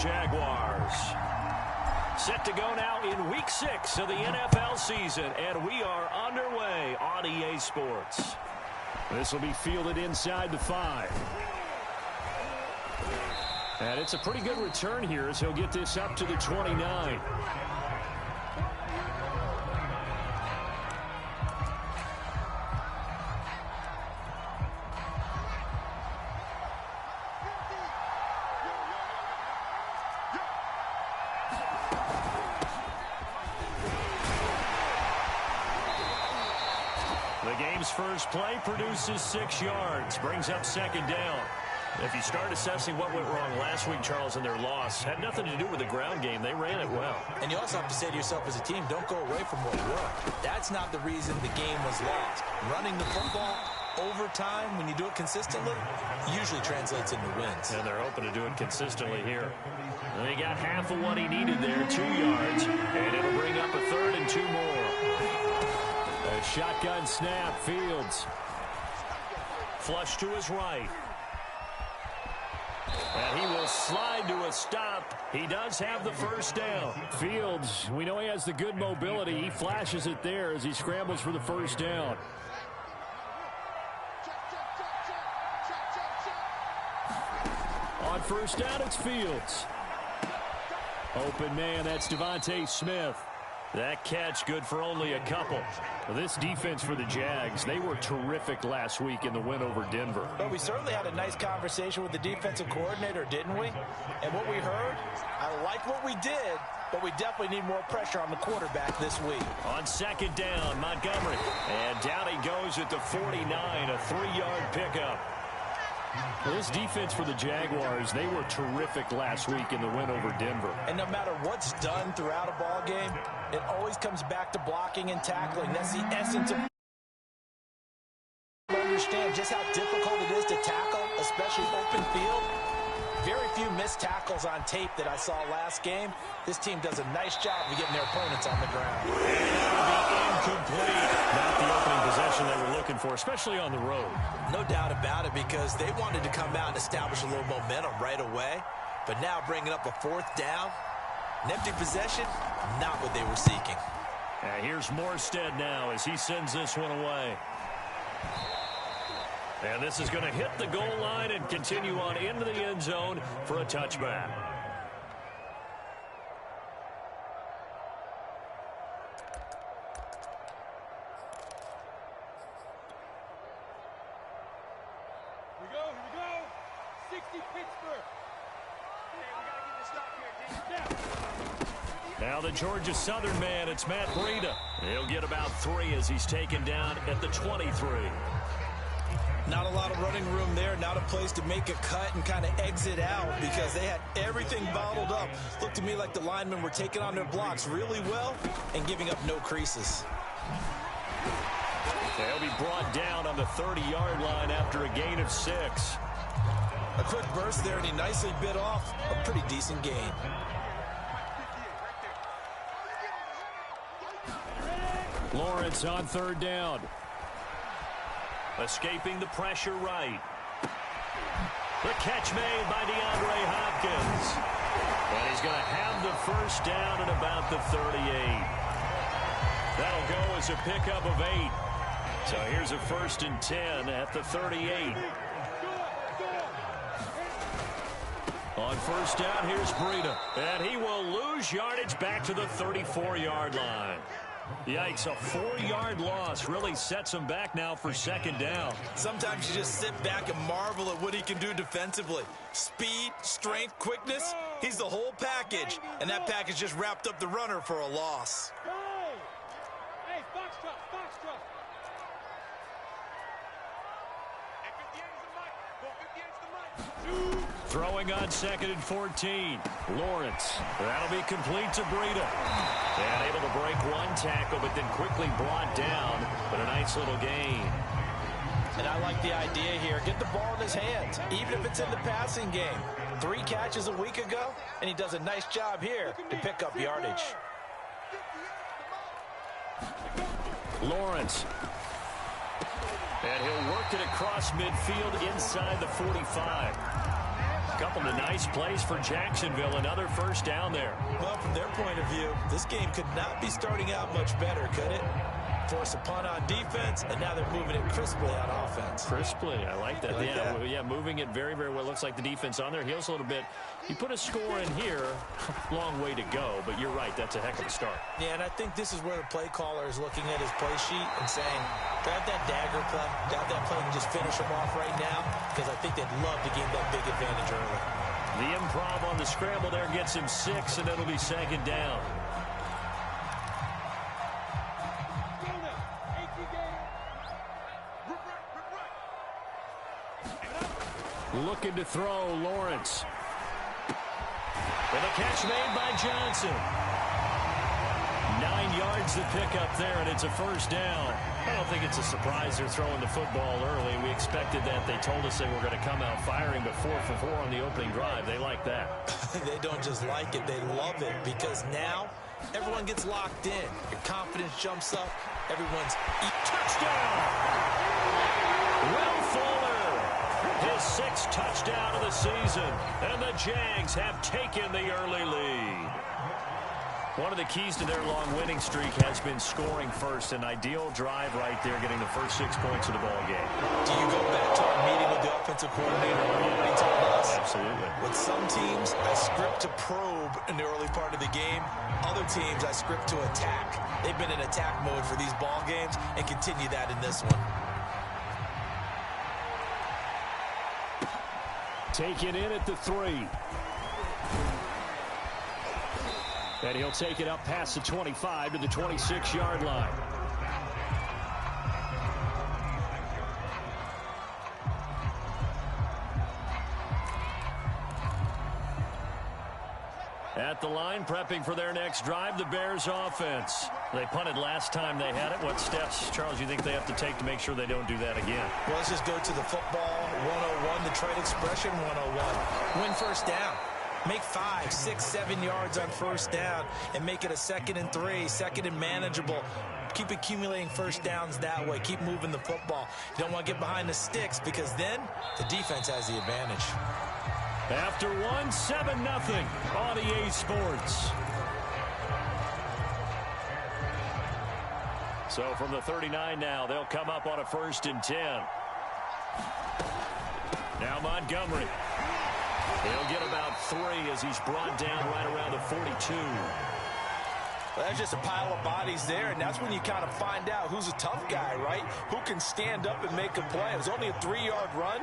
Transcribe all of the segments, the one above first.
Jaguars. Set to go now in Week 6 of the NFL season, and we are underway on EA Sports. This will be fielded inside the 5. And it's a pretty good return here as he'll get this up to the 29. The game's first play produces 6 yards, brings up second down. If you start assessing what went wrong last week, Charles, in their loss, had nothing to do with the ground game. They ran it well. And you also have to say to yourself as a team, don't go away from what worked. That's not the reason the game was lost. Running the football over time, when you do it consistently, usually translates into wins. And they're hoping to do it consistently here. And he got half of what he needed there, 2 yards, and it'll bring up a 3rd and 2 more. A shotgun snap, Fields. Flush to his right. And he will slide to a stop. He does have the first down. Fields, we know he has the good mobility. He flashes it there as he scrambles for the first down. On first down, it's Fields. Open man, that's Devontae Smith. That catch good for only a couple. Well, this defense for the Jags, they were terrific last week in the win over Denver. But we certainly had a nice conversation with the defensive coordinator, didn't we? And what we heard, I like what we did, but we definitely need more pressure on the quarterback this week. On second down, Montgomery. And down he goes at the 49, a 3-yard pickup. Well, this defense for the Jaguars, they were terrific last week in the win over Denver. And no matter what's done throughout a ball game, it always comes back to blocking and tackling. That's the essence of understand just how difficult it is to tackle, especially open field. Very few missed tackles on tape that I saw last game. This team does a nice job of getting their opponents on the ground. And that would be incomplete. Not the opening possession they were looking for, especially on the road. No doubt about it, because they wanted to come out and establish a little momentum right away. But now bringing up a 4th down, an empty possession, not what they were seeking. And here's Morstead now as he sends this one away. And this is going to hit the goal line and continue on into the end zone for a touchback. Here we go. 60 Pittsburgh. Hey, we got to get this stop here, D. Now the Georgia Southern man, it's Matt Breida. He'll get about 3 as he's taken down at the 23. Not a lot of running room there, not a place to make a cut and kind of exit out because they had everything bottled up. Looked to me like the linemen were taking on their blocks really well and giving up no creases. They'll be brought down on the 30-yard line after a gain of 6. A quick burst there, and he nicely bit off a pretty decent gain. Lawrence on 3rd down. Escaping the pressure right. The catch made by DeAndre Hopkins. And he's going to have the first down at about the 38. That'll go as a pickup of 8. So here's a 1st and 10 at the 38. On first down, here's Breida. And he will lose yardage back to the 34-yard line. Yikes, a 4-yard loss really sets him back now for 2nd down. Sometimes you just sit back and marvel at what he can do defensively. Speed, strength, quickness, he's the whole package. And that package just wrapped up the runner for a loss. Hey, Foxtrot. Throwing on 2nd and 14. Lawrence. That'll be complete to Breida. And able to break one tackle, but then quickly brought down. But a nice little gain. And I like the idea here. Get the ball in his hands, even if it's in the passing game. 3 catches a week ago, and he does a nice job here to pick up yardage. Lawrence. And he'll work it across midfield inside the 45. couple of nice plays for Jacksonville. Another first down there. Well, from their point of view, this game could not be starting out much better, could it? Force a punt on defense, and now they're moving it crisply on offense. Crisply, I like that. Yeah, moving it very, very well. Looks like the defense on their heels a little bit. You put a score in here, long way to go, but you're right, that's a heck of a start. Yeah, and I think this is where the play caller is looking at his play sheet and saying, grab that dagger play, grab that play and just finish them off right now, because I think they'd love to gain that big advantage early. The improv on the scramble there gets him 6, and it'll be second down. Looking to throw, Lawrence. And a catch made by Johnson. 9 yards to pick up there, and it's a first down. I don't think it's a surprise they're throwing the football early. We expected that. They told us they were going to come out firing, but 4 for 4 on the opening drive. They like that. They don't just like it, they love it, because now everyone gets locked in. Your confidence jumps up. Everyone's touchdown. Will Fuller. His 6th touchdown of the season, and the Jags have taken the early lead. One of the keys to their long winning streak has been scoring first. An ideal drive right there, getting the first 6 points of the ball game. Do you go back to our meeting with the offensive coordinator when he told us? Absolutely. With some teams, I script to probe in the early part of the game. Other teams, I script to attack. They've been in attack mode for these ball games and continue that in this one. Taken in at the 3. And he'll take it up past the 25 to the 26-yard line. At the line, prepping for their next drive, the Bears offense. They punted last time they had it. What steps, Charles, you think they have to take to make sure they don't do that again? Well, let's just go to the football 101, the trade expression 101. Win first down. Make 5, 6, 7 yards on first down and make it a 2nd and 3, 2nd and manageable. Keep accumulating first downs that way. Keep moving the football. You don't want to get behind the sticks because then the defense has the advantage. After 1, 7-0 on EA Sports. So from the 39 now, they'll come up on a 1st and 10. Now Montgomery. He'll get about 3 as he's brought down right around the 42. Well, that's just a pile of bodies there, and that's when you kind of find out who's a tough guy, right? Who can stand up and make a play. It was only a 3-yard run,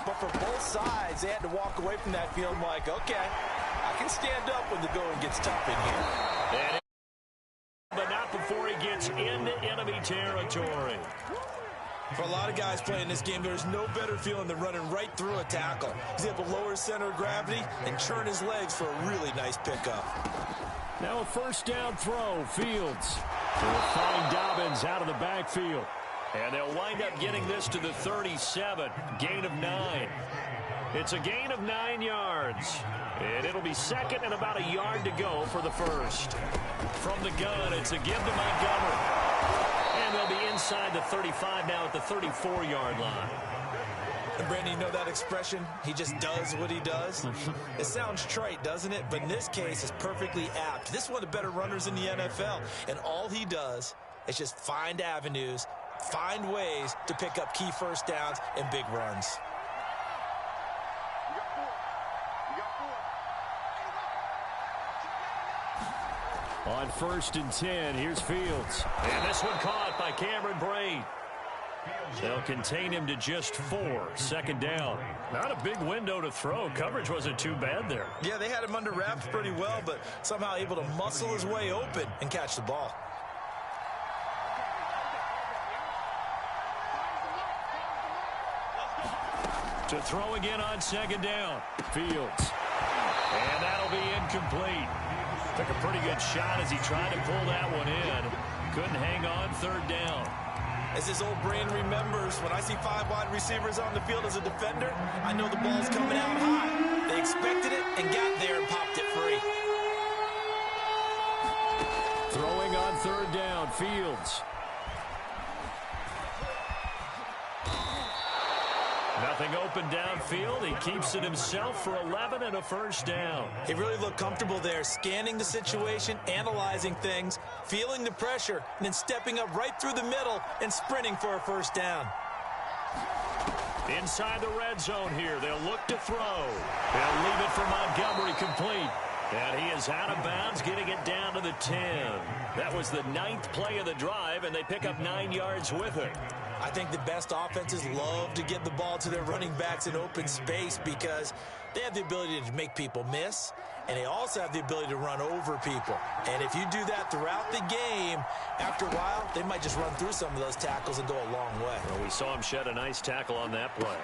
but for both sides, they had to walk away from that feeling like, okay, I can stand up when the going gets tough in here. But not before he gets into enemy territory. For a lot of guys playing this game, there's no better feeling than running right through a tackle. He's able to lower his center of gravity and churn his legs for a really nice pickup. Now a first down throw, Fields. They'll find Dobbins out of the backfield. And they'll wind up getting this to the 37, gain of 9. It's a gain of 9 yards. And it'll be 2nd and about a yard to go for the first. From the gun, it's a give to Montgomery. And they'll be inside the 35 now at the 34-yard line. And Brandon, you know that expression, he just does what he does? It sounds trite, doesn't it? But in this case, it's perfectly apt. This is one of the better runners in the NFL. And all he does is just find avenues, find ways to pick up key first downs and big runs. On 1st and 10, here's Fields. And this one caught by Cameron Braid. They'll contain him to just 4, 2nd down. Not a big window to throw. Coverage wasn't too bad there. Yeah, they had him under wraps pretty well, but somehow able to muscle his way open and catch the ball. To throw again on 2nd down. Fields. And that'll be incomplete. Took a pretty good shot as he tried to pull that one in. Couldn't hang on 3rd down. As his old brain remembers, when I see 5 wide receivers on the field as a defender, I know the ball's coming out high. They expected it and got there and popped it free. Throwing on 3rd down, Fields. Nothing open downfield. He keeps it himself for 11 and a first down. He really looked comfortable there, scanning the situation, analyzing things, feeling the pressure, and then stepping up right through the middle and sprinting for a first down. Inside the red zone here, they'll look to throw. They'll leave it for Montgomery complete. And he is out of bounds, getting it down to the 10. That was the 9th play of the drive, and they pick up 9 yards with it. I think the best offenses love to get the ball to their running backs in open space because they have the ability to make people miss, and they also have the ability to run over people. And if you do that throughout the game, after a while, they might just run through some of those tackles and go a long way. Well, we saw him shed a nice tackle on that play.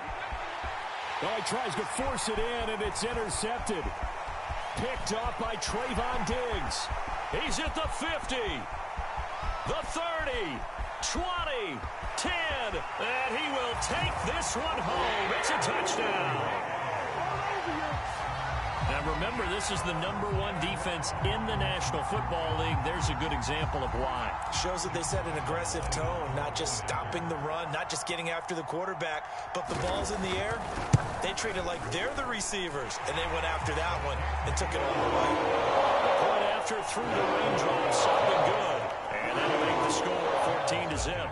Well, he tries to force it in, and it's intercepted. Picked off by Trayvon Diggs. He's at the 50, the 30, 20, 10, and he will take this one home. It's a touchdown. Now remember, this is the #1 defense in the National Football League. There's a good example of why. Shows that they set an aggressive tone, not just stopping the run, not just getting after the quarterback, but the ball's in the air. They treat it like they're the receivers, and they went after that one and took it all the way. Point after through the raindrops, something good. And that'll make the score 14-0.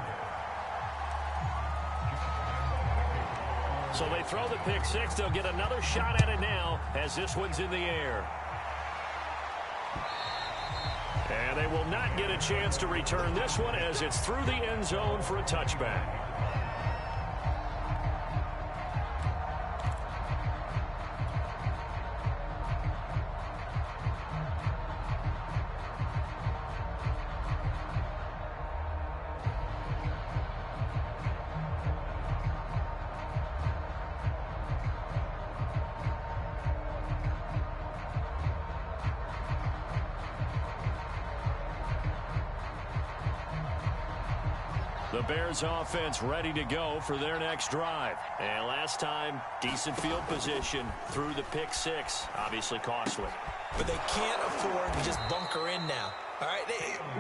So they throw the pick six. They'll get another shot at it now as this one's in the air. And they will not get a chance to return this one as it's through the end zone for a touchback. The Bears offense ready to go for their next drive. And last time, decent field position through the pick six. Obviously costly. But they can't afford to just bunker in now. All right,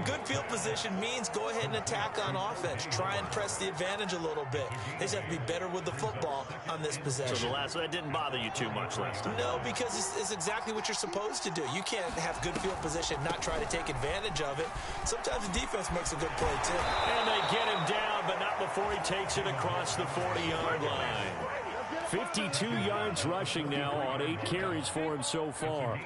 good field position means go ahead and attack on offense. Try and press the advantage a little bit. They just have to be better with the football on this possession. So that didn't bother you too much last time? No, because it's exactly what you're supposed to do. You can't have good field position, not try to take advantage of it. Sometimes the defense makes a good play, too. And they get him down, but not before he takes it across the 40-yard line. 52 yards rushing now on 8 carries for him so far.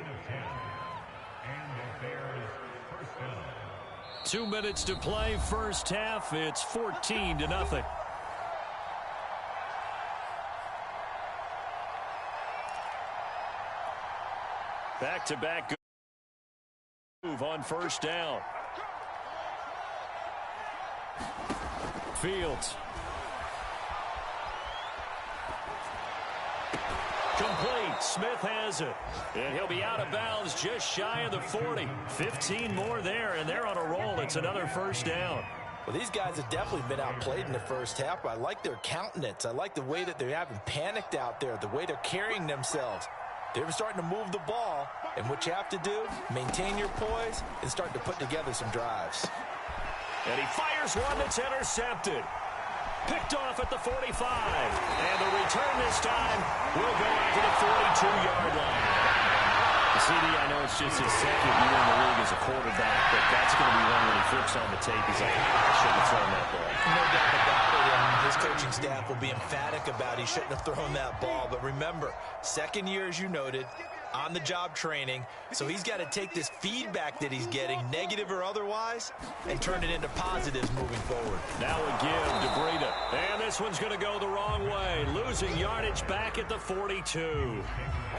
2 minutes to play, first half. It's 14-0. Back-to-back move on first down. Fields. Complete. Smith has it. And he'll be out of bounds just shy of the 40. 15 more there, and they're on a roll. It's another first down. Well, these guys have definitely been outplayed in the first half. I like their countenance. I like the way that they haven't panicked out there, the way they're carrying themselves. They're starting to move the ball, and what you have to do, maintain your poise and start to put together some drives. And he fires one that's intercepted. Picked off at the 45. And the return this time will go out to the 42-yard line. CD, I know it's just his second year in the league as a quarterback, but that's going to be one when he flips on the tape. He's like, I shouldn't have thrown that ball. No doubt about it, and his coaching staff will be emphatic about he shouldn't have thrown that ball. But remember, second year, as you noted, on-the-job training, so he's got to take this feedback that he's getting, negative or otherwise, and turn it into positives moving forward. Now a give to Breida. And this one's going to go the wrong way. Losing yardage back at the 42.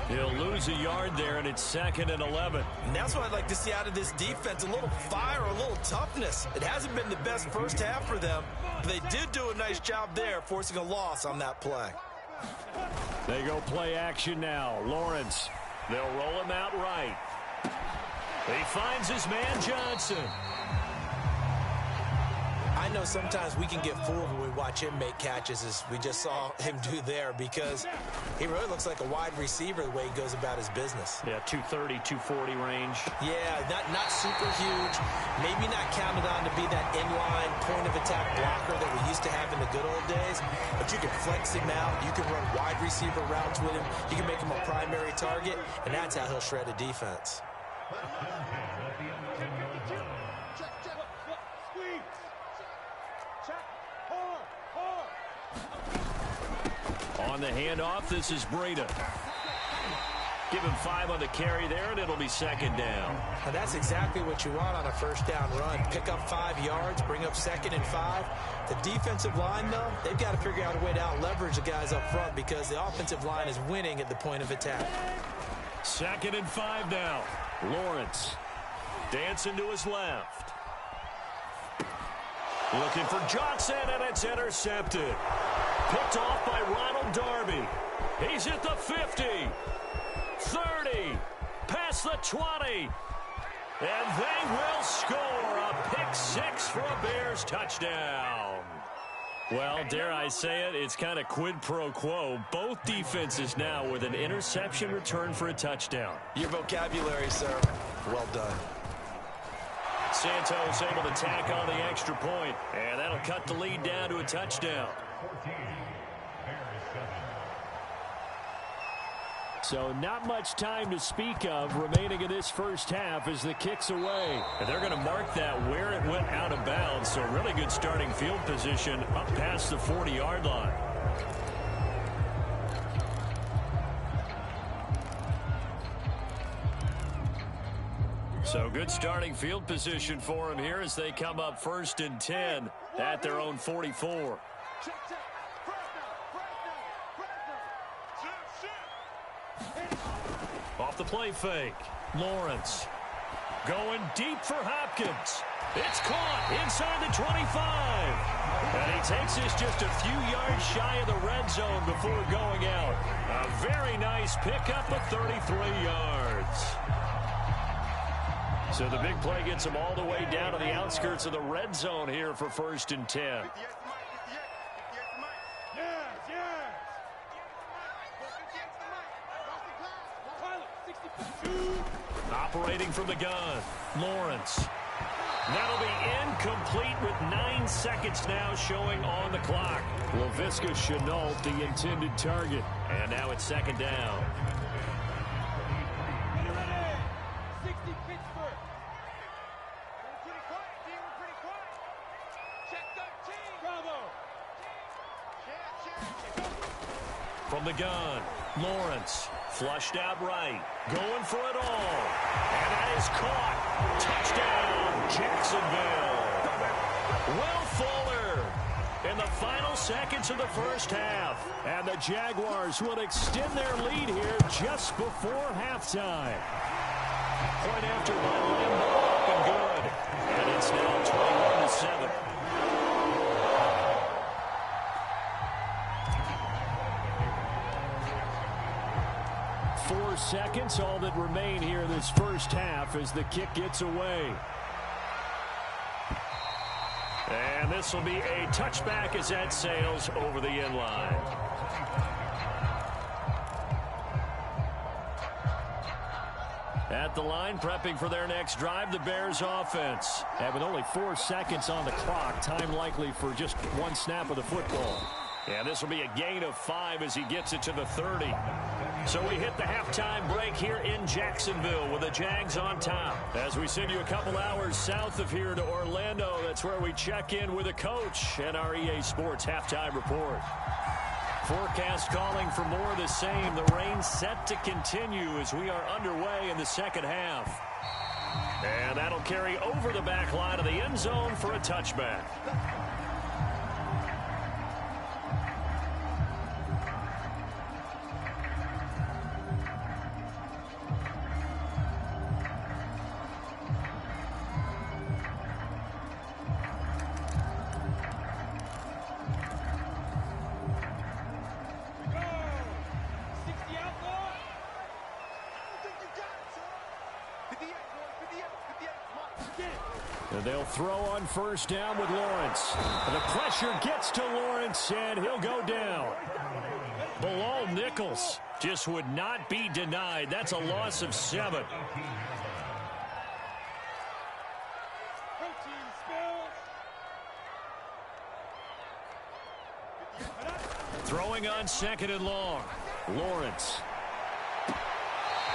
He'll lose a yard there, and it's 2nd and 11. And that's what I'd like to see out of this defense, a little fire, a little toughness. It hasn't been the best first half for them, but they did do a nice job there, forcing a loss on that play. They go play action now. Lawrence. They'll roll him out right. He finds his man Johnson. I know sometimes we can get fooled when we watch him make catches, as we just saw him do there, because he really looks like a wide receiver the way he goes about his business. Yeah, 230, 240 range. Yeah, not super huge. Maybe not counted on to be that inline point-of-attack blocker that we used to have in the good old days, but you can flex him out. You can run wide receiver routes with him. You can make him a primary target, and that's how he'll shred a defense. On the handoff, this is Breida. Give him 5 on the carry there, and it'll be second down. And that's exactly what you want on a first down run. Pick up 5 yards, bring up 2nd and 5. The defensive line, though, they've got to figure out a way to out-leverage the guys up front because the offensive line is winning at the point of attack. 2nd and 5 now. Lawrence dancing to his left. Looking for Johnson, and it's intercepted. Picked off by Ronald Darby. He's at the 50. 30. Past the 20. And they will score a pick 6 for a Bears touchdown. Well, dare I say it, it's kind of quid pro quo. Both defenses now with an interception return for a touchdown. Your vocabulary, sir. Well done. Santos able to tack on the extra point, and that'll cut the lead down to a touchdown. So not much time to speak of remaining in this first half as the kick's away. And they're going to mark that where it went out of bounds, so really good starting field position up past the 40-yard line. So good starting field position for them here as they come up 1st and 10 at their own 44. Off the play fake. Lawrence going deep for Hopkins. It's caught inside the 25. And he takes this just a few yards shy of the red zone before going out. A very nice pickup of 33 yards. So the big play gets him all the way down to the outskirts of the red zone here for 1st and 10. Operating from the gun, Lawrence. That'll be incomplete with 9 seconds now showing on the clock. Laviska Shenault, the intended target. And now it's 2nd down. From the gun, Lawrence flushed out right, going for it all, and that is caught. Touchdown, Jacksonville. Will Fuller in the final seconds of the first half, and the Jaguars will extend their lead here just before halftime. Point after by Lambeau, up and good, and it's now 21-7. 4 seconds, all that remain here in this first half as the kick gets away. And this will be a touchback as that sails over the end line. At the line, prepping for their next drive, the Bears offense. And with only 4 seconds on the clock, time likely for just 1 snap of the football. And this will be a gain of 5 as he gets it to the 30. So we hit the halftime break here in Jacksonville with the Jags on top. As we send you a couple hours south of here to Orlando, that's where we check in with the coach and our EA Sports halftime report. Forecast calling for more of the same. The rain set to continue as we are underway in the second half. And that'll carry over the back line of the end zone for a touchback. And they'll throw on first down with Lawrence. And the pressure gets to Lawrence, and he'll go down. Below Nichols just would not be denied. That's a loss of 7. Throwing on 2nd and long. Lawrence.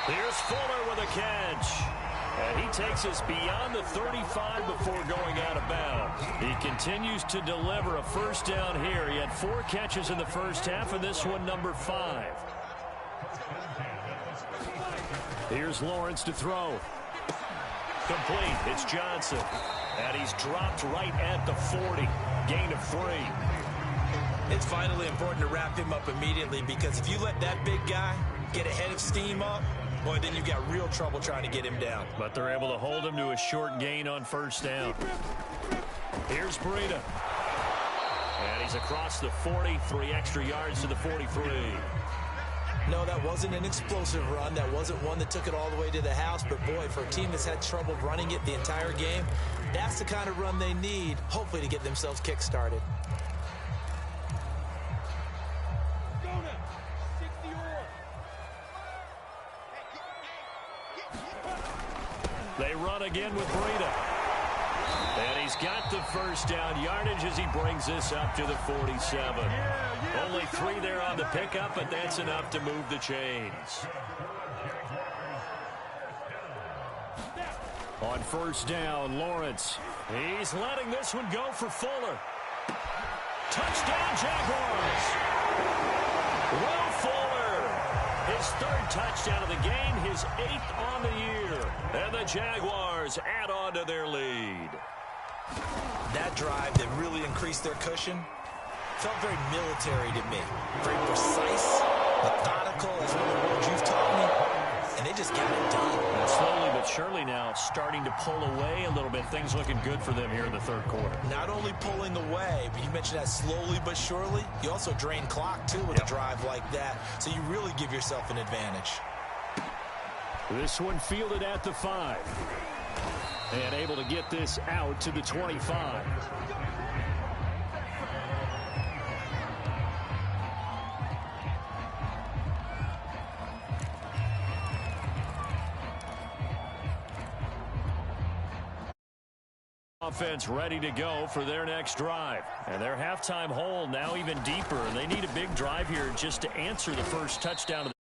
Here's Fuller with a catch. And he takes us beyond the 35 before going out of bounds. He continues to deliver a first down here. He had 4 catches in the first half, and this one number 5. Here's Lawrence to throw. Complete. It's Johnson. And he's dropped right at the 40. Gain of 3. It's vitally important to wrap him up immediately, because if you let that big guy get a head of steam up, boy, then you've got real trouble trying to get him down. But they're able to hold him to a short gain on first down. Here's Breida. And he's across the 40, 3 extra yards to the 43. No, that wasn't an explosive run. That wasn't one that took it all the way to the house. But, boy, for a team that's had trouble running it the entire game, that's the kind of run they need, hopefully, to get themselves kick-started. They run again with Breida. And he's got the first down yardage as he brings this up to the 47. Only 3 there on the pickup, but that's enough to move the chains. On first down, Lawrence. He's letting this one go for Fuller. Touchdown, Jaguars. Will Fuller. His 3rd touchdown of the game, his 8th on the year. And the Jaguars add on to their lead. That drive that really increased their cushion felt very military to me. Very precise, methodical, as one of the words you've taught me. And they just got it done. And slowly but surely now starting to pull away a little bit. Things looking good for them here in the 3rd quarter. Not only pulling away, but you mentioned that slowly but surely. You also drain clock, too, with a drive like that. So you really give yourself an advantage. This one fielded at the 5. And able to get this out to the 25. Offense ready to go for their next drive. And their halftime hole now even deeper. And they need a big drive here just to answer the first touchdown of the